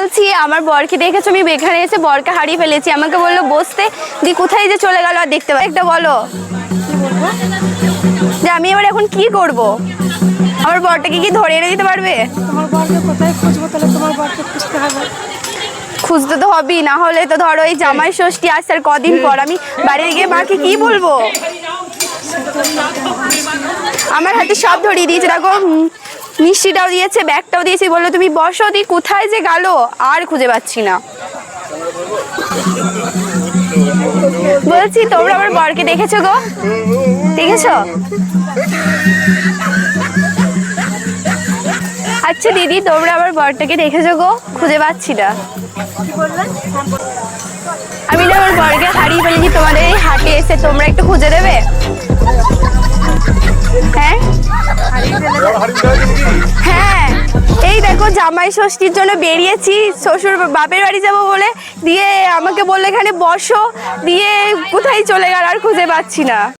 বলছি আমার বরকে দেখেছো, আমি এখানে এসে বরকে হারিয়ে ফেলেছি। আমাকে বললো বসতে, দি কোথায় যে চলে গেল আর দেখতে পাই। একটা বলো যে আমি এবার এখন কি করব? আমার বরটাকে কি ধরে এনে দিতে পারবে? তোমার বরকে কোথায় খুঁজবো? তাহলে তোমার বরকে খুঁজতে হবে। খুঁজতে তো হবেই, না হলে তো ধরো এই জামাই ষষ্ঠী আসছে আর কদিন পর, আমি বাড়ি গিয়ে মাকে কি বলবো? আমার হাতে সব ধরিয়ে দিয়েছে, দেখো মিষ্টিটাও দিয়েছে, ব্যাগটাও দিয়েছে, বললো তুমি বসো, দি কোথায় যে গেল আর খুঁজে পাচ্ছি না। বলছি তোমরা আমার বরকে দেখেছো গো? দেখেছো? আচ্ছা দিদি, তোমরা আমার বরটাকে দেখেছো গো? খুঁজে পাচ্ছি না। আমি না আমার বরকে হারিয়ে ফেলেছি, তোমাদের এই হাটে এসে তোমরা একটু খুঁজে দেবে? হ্যাঁ হ্যাঁ, এই দেখো জামাই ষষ্ঠীর জন্য বেরিয়েছি, শ্বশুর বাপের বাড়ি যাবো বলে, দিয়ে আমাকে বললো এখানে বসো, দিয়ে কোথায় চলে গেল আর খুঁজে পাচ্ছি না।